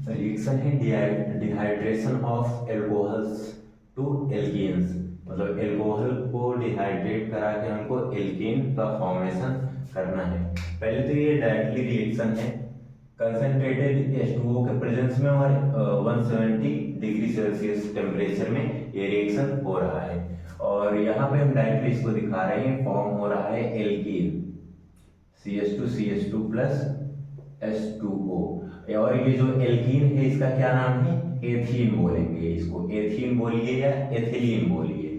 Reaction है dehydration of alcohols to alkenes, मतलब alcohol को डिहाइड्रेट करा के हमको एल्केन का फॉर्मेशन करना है। पहले तो ये डायरेक्टली रिएक्शन है कंसंट्रेटेड H2O के प्रेजेंस में और 170 डिग्री सेल्सियस टेम्परेचर में ये रिएक्शन हो रहा है। और यहाँ पे हम डायरेक्टली इसको दिखा रहे हैं, फॉर्म हो रहा है एल्केन CH2 प्लस H2O। और ये जो एल्कीन है इसका क्या नाम है, एथीन बोलेंगे इसको, एथीन बोलिए या एथिलीन बोलिए।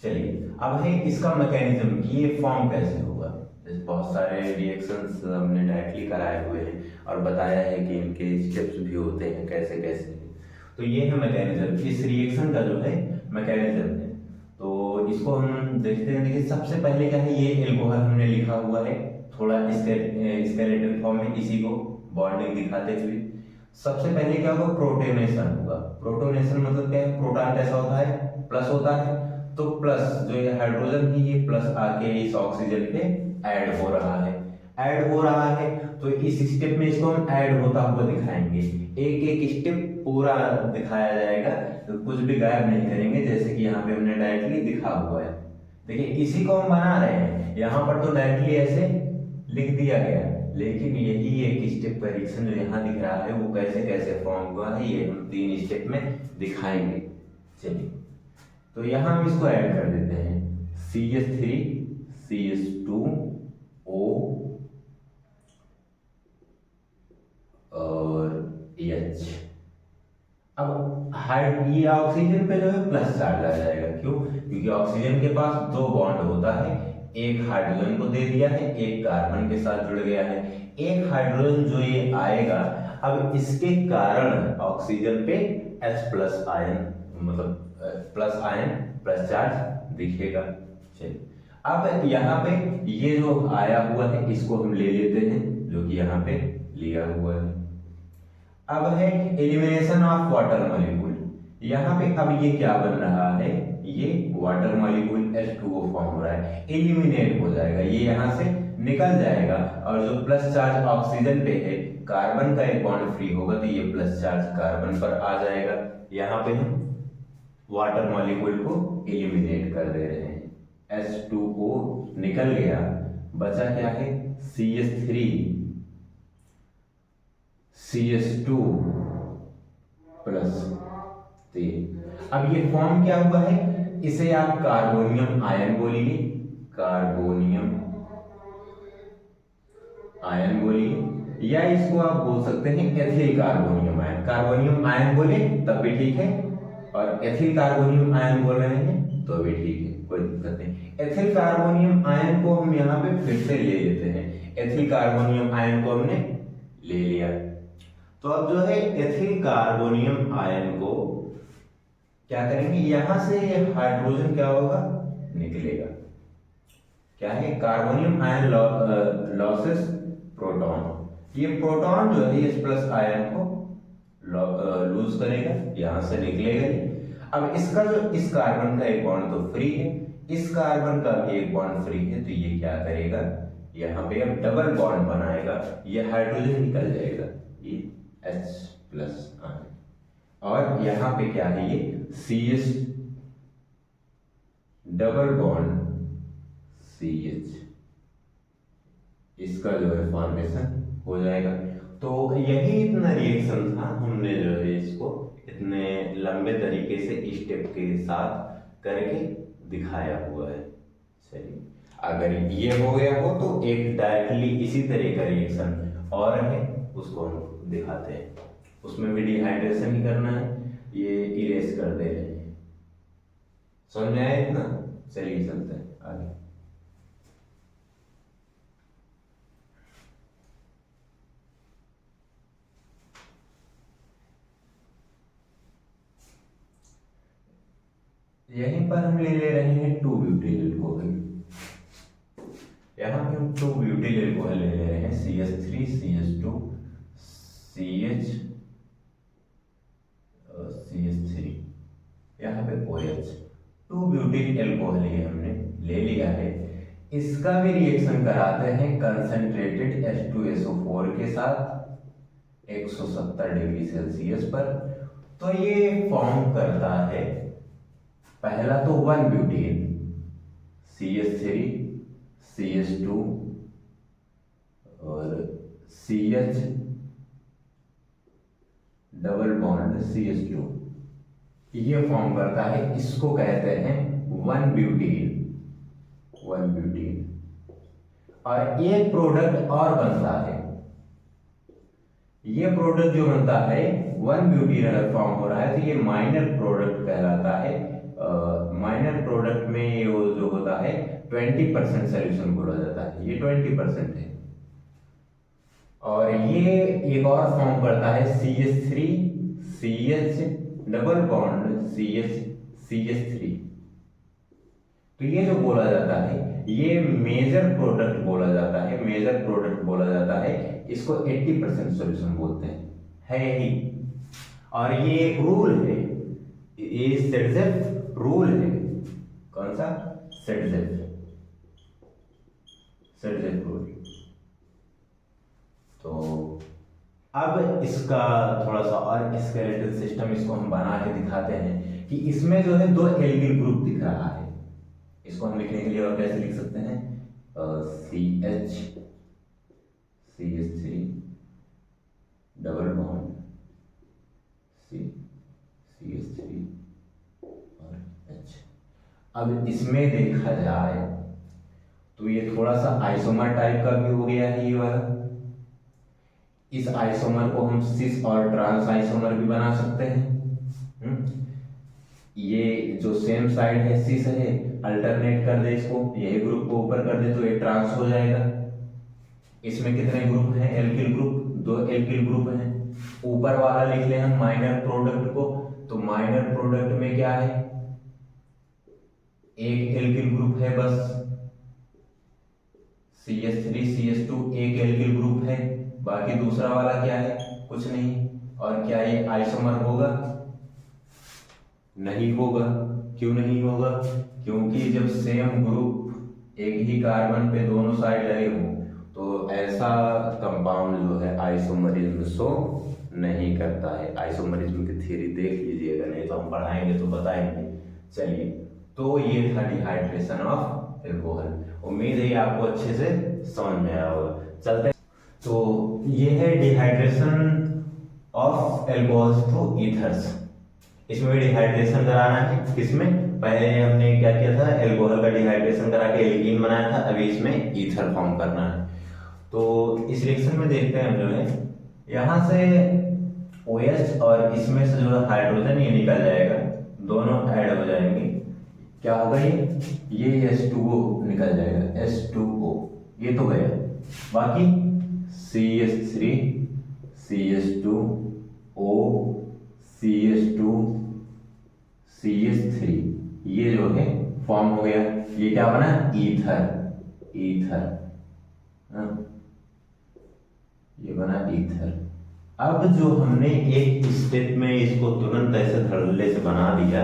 चलिए अब है इसका मैकेनिज्म कि ये फॉर्म कैसे होगा। बहुत सारे रिएक्शंस हमने डायरेक्टली कराए हुए हैं और बताया है कि इनके स्टेप्स भी होते हैं कैसे कैसे। तो ये है मैकेनिज्म, इस रिएक्शन का जो है मैकेनिज्म है। तो इसको हम देखते हैं। देखिए सबसे पहले क्या है, ये एल्कोहल हमने लिखा हुआ है थोड़ा स्केलेटल फॉर्म में, इसी को बॉन्डिंग दिखाते हुए। सबसे पहले क्या होगा, प्रोटोनेशन होगा। प्रोटोनेशन मतलब क्या है, प्रोटॉन कैसा होता है, प्लस होता है। तो प्लस जो ये हाइड्रोजन है ये प्लस आके इस ऑक्सीजन पे ऐड हो रहा है, ऐड हो रहा है। तो इस स्टेप में इसको हम ऐड होता हुआ दिखाएंगे, एक एक स्टेप पूरा दिखाया जाएगा, तो कुछ भी गायब नहीं करेंगे, जैसे कि यहाँ पे हमने डायरेक्टली दिखा हुआ है। देखिए इसी को हम बना रहे हैं, यहाँ पर तो डायरेक्टली ऐसे लिख दिया गया, लेकिन यही एक स्टेप का रिएक्शन जो यहाँ दिख रहा है वो कैसे कैसे फॉर्म हुआ है ये हम 3 स्टेप में दिखाएंगे। चलिए तो यहाँ हम इसको ऐड कर देते हैं, CH3 CH2O और H। अब ये ऑक्सीजन पे जो है प्लस चार्ज आ जाएगा, क्यों, क्योंकि ऑक्सीजन के पास 2 बॉन्ड होता है, एक हाइड्रोजन को दे दिया है, एक कार्बन के साथ जुड़ गया है। एक हाइड्रोजन जो ये आएगा, अब इसके कारण ऑक्सीजन पे H प्लस आयन, मतलब प्लस आयन प्लस चार्ज दिखेगा। चलिए अब यहाँ पे ये जो आया हुआ है इसको हम ले लेते हैं, जो कि यहाँ पे लिया हुआ है। अब है एलिमिनेशन ऑफ वाटर मॉलिक्यूल। यहाँ पे अब ये क्या बन रहा है, ये वाटर मॉलिक्यूल H2O फॉर्म हो रहा है, एलिमिनेट हो जाएगा, ये यहाँ से निकल जाएगा। और जो प्लस चार्ज ऑक्सीजन पे है, कार्बन का एक बॉन्ड फ्री होगा, तो ये प्लस चार्ज कार्बन पर आ जाएगा। यहाँ पे हम वाटर मॉलिक्यूल को एलिमिनेट कर दे रहे हैं, H2O निकल गया, बचा क्या है, CH3 CH2 प्लस 3। अब ये फॉर्म क्या हुआ है, इसे आप कार्बोनियम आयन बोलिए, कार्बोनियम आयन बोलिए, या इसको आप बोल सकते हैं ethyl carbonium ion. Carbonium ion बोले तब भी ठीक है, और एथिल कार्बोनियम आयन बोल रहे हैं तो भी ठीक है, कोई दिक्कत नहीं। एथिल कार्बोनियम आयन को हम यहाँ पे फिर से ले लेते हैं, एथिल कार्बोनियम आयन को हमने ले लिया। तो अब जो है एथिल कार्बोनियम आयन को क्या करेंगे, यहां से ये हाइड्रोजन क्या होगा, निकलेगा, क्या है, कार्बोनियम आयन लॉसेस प्रोटॉन। ये प्रोटॉन जो है इस प्लस आयन को लूज करेगा, यहां से निकलेगा। अब इसका जो इस कार्बन का एक बॉन्ड तो फ्री है, इस कार्बन का भी एक बॉन्ड फ्री है, तो ये क्या करेगा, यहाँ पे अब डबल बॉन्ड बनाएगा, ये हाइड्रोजन निकल जाएगा, ये H प्लस आयन। और यहाँ पे क्या है, ये CH डबल बॉन्ड CH, इसका जो है फॉर्मेशन हो जाएगा। तो यही इतना रिएक्शन था, हमने जो है इसको इतने लंबे तरीके से स्टेप के साथ करके दिखाया हुआ है। चलिए अगर ये हो गया हो तो एक डायरेक्टली इसी तरह का रिएक्शन और है, उसको हम दिखाते हैं। उसमें भी डिहाइड्रेशन ही करना है, ये इरेज कर दे रहे हैं। समझ में आया इतना? चलिए चलते हैं आगे। यहीं पर हम ले रहे हैं 2 ब्यूटिल एल्कोहल। यहाँ पे हम 2 ब्यूटिल एल्कोहल ले रहे हैं, CH3 CH2 CH CH3, यहाँ पे OH। 2 ब्यूटिल एल्कोहल ये हमने ले लिया है। इसका भी रिएक्शन कराते हैं कंसंट्रेटेड H2SO4 के साथ, 170 डिग्री सेल्सियस पर। तो ये फॉर्म करता है पहला तो 1 ब्यूटेन, CH3 CH2 और CH डबल बॉन्ड CH2, ये फॉर्म करता है, इसको कहते हैं 1 ब्यूटेन। और एक प्रोडक्ट और बनता है, ये प्रोडक्ट जो बनता है 1 ब्यूटेन अगर फॉर्म हो रहा है तो ये माइनर प्रोडक्ट कहलाता है। माइनर प्रोडक्ट में ये जो होता है 20% सोल्यूशन बोला जाता है, ये 20% है। और ये एक और फॉर्म करता है CH3 CH double bond CH3। तो ये जो बोला जाता है ये मेजर प्रोडक्ट बोला जाता है, इसको 80% सोल्यूशन बोलते हैं, है यही। और ये एक रूल है, ये सेडजेफ रूल है। कौन सा? सेडजेफ रूल। तो अब इसका थोड़ा सा और स्केलेटल सिस्टम इसको हम बना के दिखाते हैं कि इसमें जो है 2 एल्किल ग्रुप दिख रहा है। इसको हम लिखने के लिए और कैसे लिख सकते हैं? CH3 डबल बॉन्ड CH3 और H। अब इसमें देखा जाए तो ये थोड़ा सा आइसोमर टाइप का भी हो गया है ये वाला। इस आइसोमर को हम सिस और ट्रांस आइसोमर भी बना सकते हैं। ये जो सेम साइड है सिस है, अल्टरनेट कर दे इसको, यही ग्रुप को ऊपर कर दे तो ये ट्रांस हो जाएगा। इसमें कितने ग्रुप हैं? एल्किल ग्रुप, 2 एल्किल ग्रुप हैं। ऊपर वाला लिख ले हम माइनर प्रोडक्ट को, तो माइनर प्रोडक्ट में क्या है? एक एल्किल ग्रुप है बस, CH3 CH2 एक एल्किल ग्रुप है, बाकी दूसरा वाला क्या है? कुछ नहीं। और क्या ये आइसोमर होगा? नहीं होगा। क्यों नहीं होगा? क्योंकि जब सेम ग्रुप एक ही कार्बन पे दोनों साइड लगे हों तो ऐसा कंपाउंड जो है आइसोमरिज्म शो नहीं करता है। आइसोमरिज्म की थ्योरी देख लीजिएगा, नहीं तो हम पढ़ाएंगे तो बताएंगे। चलिए, तो ये था डिहाइड्रेशन ऑफ एल्कोहल। उम्मीद है आपको अच्छे से समझ में आया होगा। चलते, तो ये है dehydration of alcohols through ethers. इसमें भी डिहाइड्रेशन कराना है। किसमें? पहले हमने क्या किया था? एल्कोहल का डिहाइड्रेशन करा के एल्कीन बनाया था, अभी इसमें ईथर फॉर्म करना है। तो इस रिएक्शन में देखते हैं हम जो है यहाँ से OH और इसमें से जो है हाइड्रोजन ये निकल जाएगा, दोनों ऐड हो जाएंगे। क्या होगा? ये H2O निकल जाएगा, H2O ये तो गया। बाकी CH3 CH2O CH2 CH3 ये जो है फॉर्म हो गया। ये क्या बना? ईथर। ये बना ईथर। अब जो हमने एक स्टेप में इसको तुरंत ऐसे धड़ल्ले से बना दिया,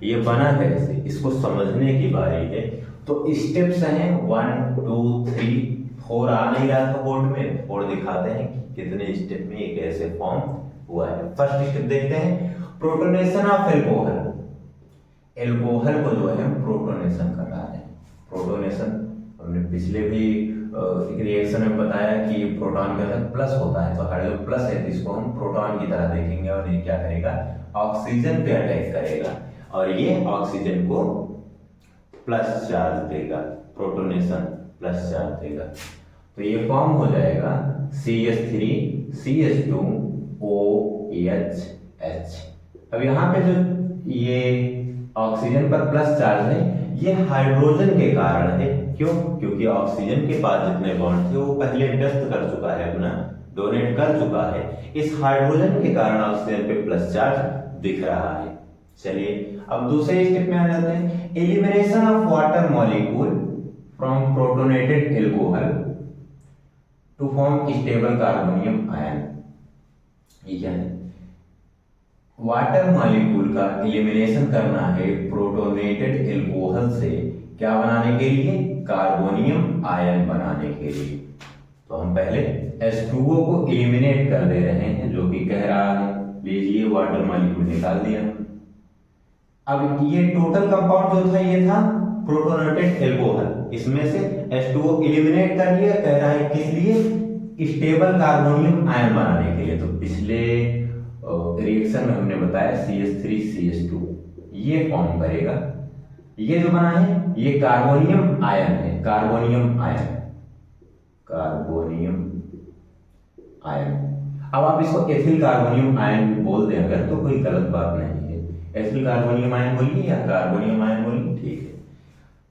ये बना कैसे इसको समझने की बारी है। तो स्टेप्स हैं 1 2 3 4 आ नहीं रहा था बोर्ड में, और दिखाते हैं कि कितने स्टेप में ये कैसे फॉर्म हुआ है। फर्स्ट स्टेप देखते हैं, प्रोटोनेशन ऑफ एल्कोहल। एल्कोहल को जो है हम प्रोटोनेशन कर रहा है। प्रोटोनेशन हमने पिछले भी एक रिएक्शन में बताया कि प्रोटॉन के साथ प्लस होता है, तो हाइड्रोजन प्लस है तो इसको हम प्रोटॉन की तरह देखेंगे और ये क्या करेगा? ऑक्सीजन पे अटैक करेगा और ये ऑक्सीजन को प्लस चार्ज देगा, प्रोटोनेशन प्लस चार्ज देगा। तो ये फॉर्म हो जाएगा CH3 CH2 OH। अब यहाँ पे जो ये ऑक्सीजन पर प्लस चार्ज है ये हाइड्रोजन के कारण है। क्यों? क्योंकि ऑक्सीजन के पास जितने बॉन्ड थे वो पहले व्यस्त कर चुका है, अपना डोनेट कर चुका है। इस हाइड्रोजन के कारण ऑक्सीजन पे प्लस चार्ज दिख रहा है। चलिए अब दूसरे स्टेप में आ जाते हैं, elimination of water molecule from protonated alcohol to form stable carbonium ion. ये क्या है? वाटर मॉलिक्यूल का एलिमिनेशन करना है प्रोटोनेटेड एल्कोहल से, क्या बनाने के लिए? कार्बोनियम आयन बनाने के लिए। तो हम पहले H2O को एलिमिनेट कर दे रहे हैं, जो कि कह रहा है, लीजिए वाटर मॉलिक्यूल निकाल दिया। अब ये टोटल कंपाउंड जो था ये था प्रोटोनेटेड एल्कोहल, इसमें से H2O एलिमिनेट कर लिया, कह रहा है किस लिए, स्टेबल कार्बोनियम आयन बनाने के लिए। तो पिछले रिएक्शन में हमने बताया CH3CH2 ये फॉर्म करेगा, ये जो बना है ये कार्बोनियम आयन है, कार्बोनियम आयन, कार्बोनियम आयन। अब आप इसको एथिल कार्बोनियम आयन भी बोल दें अगर, तो कोई गलत बात नहीं है। एथिल कार्बोनियम आयन बोलिए या कार्बोनियम आयन बोलिए, ठीक है।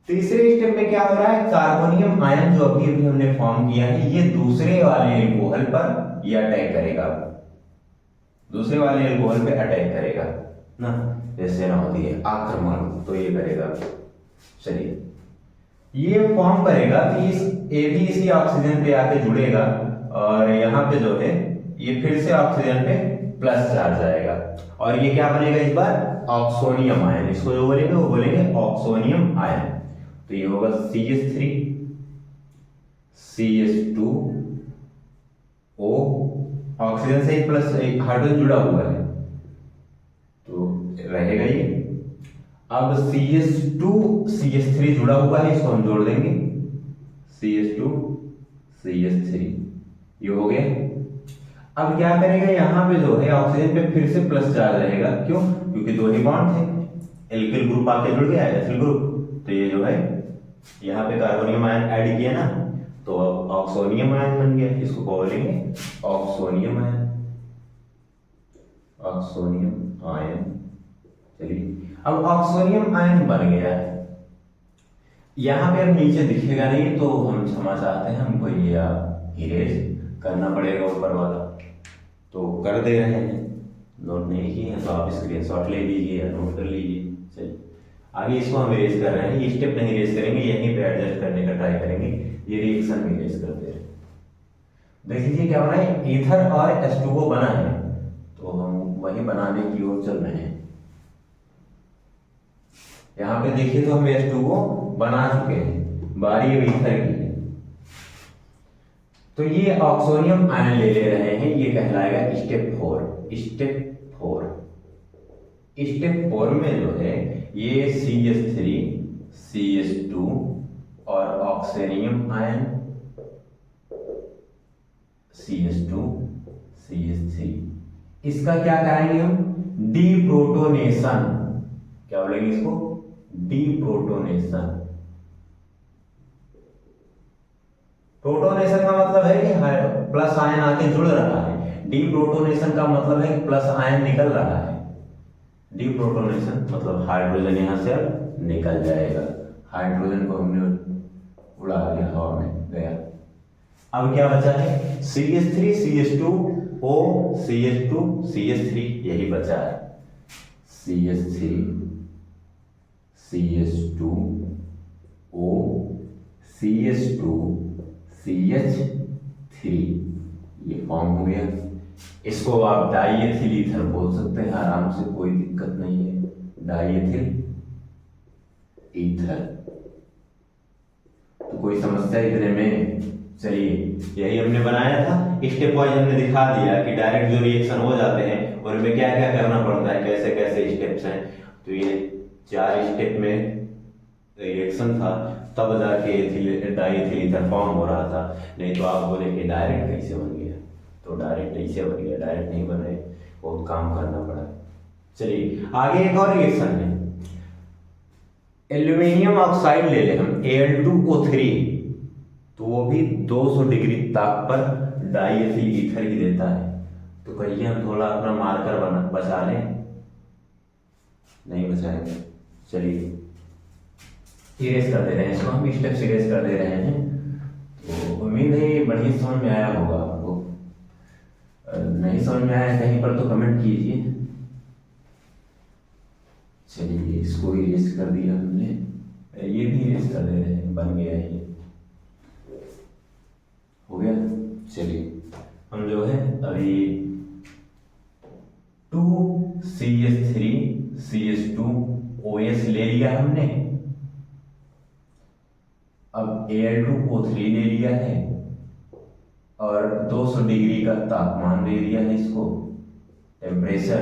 तीसरे स्टेप में क्या हो रहा है, कार्बोनियम आयन जो अभी अभी हमने फॉर्म किया है ये दूसरे वाले एल्कोहल पर ये अटैक करेगा, दूसरे वाले एल्कोहल पे अटैक करेगा ना, जैसे ना होती है आक्रमण, तो ये करेगा। चलिए ये फॉर्म करेगा कि इस ए भी इसी ऑक्सीजन पे आके जुड़ेगा और यहाँ पे जो है ये फिर से ऑक्सीजन पे प्लस चार्ज आएगा और ये क्या बनेगा इस बार, ऑक्सोनियम आयन। इसको जो बोलेंगे वो बोलेंगे ऑक्सोनियम आयन। तो ये होगा CH3 CH2 O, ऑक्सीजन से एक प्लस एक हाइड्रोजन जुड़ा हुआ है तो रहेगा ये। अब CH2 CH3 जुड़ा हुआ है, इसको हम जोड़ देंगे, CH2 CH3 ये हो गया। अब क्या करेगा, यहाँ पे जो है ऑक्सीजन पे फिर से प्लस चार्ज रहेगा, क्यों, क्योंकि दो ही बॉन्ड थे, एल्किल ग्रुप आके जुड़ गया एथिल ग्रुप, तो ये जो है यहाँ पे कार्बोनियम आयन ऐड किया ना, तो अब ऑक्सोनियम आयन बन गया, इसको बोलेंगे ऑक्सोनियम आयन, ऑक्सोनियम आयन। चलिए अब ऑक्सोनियम आयन बन गया है, यहाँ पे अब नीचे दिखेगा नहीं तो हम क्षमा चाहते हैं, हमको ये इरेज करना पड़ेगा ऊपर वाला, तो कर दे रहे हैं, नोट नहीं किए हैं तो आप स्क्रीनशॉट ले लीजिए या नोट कर लीजिए। चलिए आगे इसको हम इरेज कर रहे हैं, ये स्टेप नहीं इरेज करेंगे, यहीं पे एडजस्ट करने का ट्राई करेंगे, ये रिएक्शन में इरेज करते हैं। देख लीजिए क्या बना है, ईथर और H2O बना है, तो हम वही बनाने की ओर चल रहे हैं। यहाँ पे देखिए तो हम H2O बना चुके हैं, बारी अब ईथर की है, तो ये ऑक्सोनियम आयन ले रहे हैं, ये कहलाएगा स्टेप 4। स्टेप 4 में जो है ये CH3 CH2 और ऑक्सीनियम आयन CH2 CH3, इसका क्या कराएंगे हम, डीप्रोटोनेशन, क्या बोलेंगे इसको, डीप्रोटोनेशन। प्रोटोनेशन का मतलब है कि प्लस आयन आके जुड़ रहा है, डीप्रोटोनेशन का मतलब है कि प्लस आयन निकल रहा है। डीप्रोटोनेशन मतलब हाइड्रोजन यहां से अब निकल जाएगा, हाइड्रोजन को हमने उड़ा दिया, हवा में गया। अब क्या बचा है, CH3 CH2 O CH2 CH3 यही बचा है, CH3 CH2 O CH2 CH3 ये फॉर्म हो गया। इसको आप डाईएथिल ईथर बोल सकते हैं आराम से, कोई दिक्कत नहीं है, डाईएथिल ईथर, तो कोई समस्या इतने में। चलिए यही हमने बनाया था, स्टेप वाइज हमने दिखा दिया कि डायरेक्ट जो रिएक्शन हो जाते हैं और इनमें क्या क्या करना पड़ता है, कैसे कैसे स्टेप्स हैं। तो ये 4 स्टेप में रिएक्शन था, तब जाके डाईएथिल ईथर फॉर्म हो रहा था, नहीं तो आप बोले कि डायरेक्ट कैसे बन गया, तो डायरेक्ट ऐसे बन गया, डायरेक्ट नहीं बन रहे, बहुत काम करना पड़ा। चलिए आगे एक और रिएक्शन है, एल्यूमिनियम ऑक्साइड ले ले हम Al2O3, तो वो भी 200 डिग्री ताप पर डाईएथिल ईथर ही देता है। तो कहिए हम थोड़ा अपना मार्कर बचा लें, नहीं बचाएंगे। चलिए इरेज कर दे रहे हैं इसको, हम स्टेप इरेज कर दे रहे हैं। तो उम्मीद है ये बढ़िया समझ में आया होगा आपको, नहीं समझ में आया कहीं पर तो कमेंट कीजिए। चलिए इसको इरेज कर दिया हमने, ये भी इरेज कर दे रहे हैं, बन गया ये, हो गया। चलिए हम जो है अभी 2CH3 CH2 OS ले लिया हमने, अब Al2O3 ले लिया है, और 200 डिग्री का तापमान दे दिया है इसको, टेम्परेचर।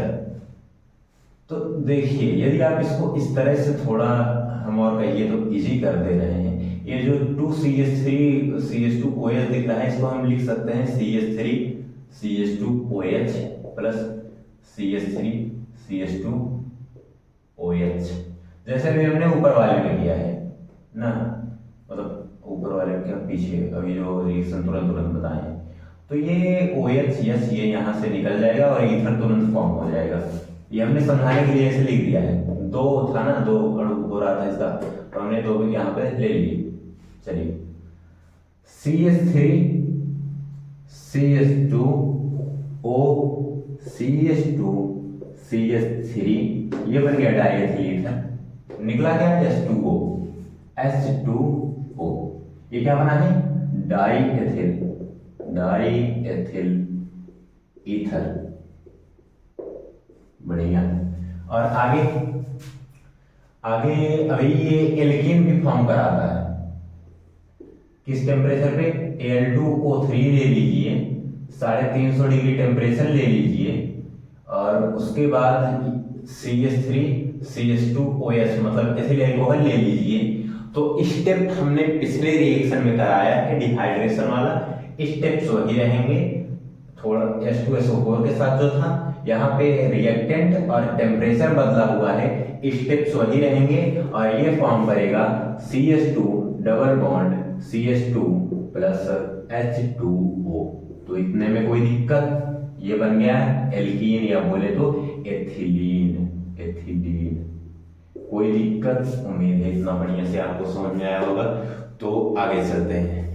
तो देखिए यदि आप इसको इस तरह से थोड़ा हम और कहिए तो इजी कर दे रहे हैं, ये जो 2CH3 CH2OH दिख रहा है इसको हम लिख सकते हैं CH3 CH2OH plus CH3 CH2OH, जैसे भी हमने ऊपर वाले में किया है ना, मतलब ऊपर वाले क्या पीछे अभी जो रिएक्शन तुरंत बताए हैं। तो ये OH यस ये यहाँ से निकल जाएगा और ईथर तुरंत फॉर्म हो जाएगा। ये हमने समझाने के लिए ऐसे लिख दिया है, दो था ना, दो अणु हो रहा था इसका, तो हमने दो भी यहाँ पे ले लिए। चलिए CH3 CH2O CH2 CH3 ये बन गया डाइएथिल ईथर, निकला क्या H2O H2O, ये क्या बना है डाइएथिल ईथर, बढ़िया। और आगे अभी ये एल्कीन भी फॉर्म कराता है, किस टेम्परेचर पे, Al2O3 ले लीजिए, 350 डिग्री टेम्परेचर ले लीजिए, और उसके बाद CH3 CH2OH मतलब एथिल अल्कोहल ले लीजिए। तो स्टेप हमने पिछले रिएक्शन में कराया है डिहाइड्रेशन वाला, स्टेप्स वही रहेंगे, थोड़ा H2SO4 के साथ जो था, यहाँ पे रिएक्टेंट और टेम्परेचर बदला हुआ है, स्टेप्स वही रहेंगे, और ये फॉर्म करेगा CH2 double bond CH2 plus H2O। तो इतने में कोई दिक्कत, ये बन गया एल्कीन या बोले तो एथिलीन, कोई दिक्कत, उम्मीद है इतना बढ़िया से आपको समझ में आया होगा। तो आगे चलते हैं।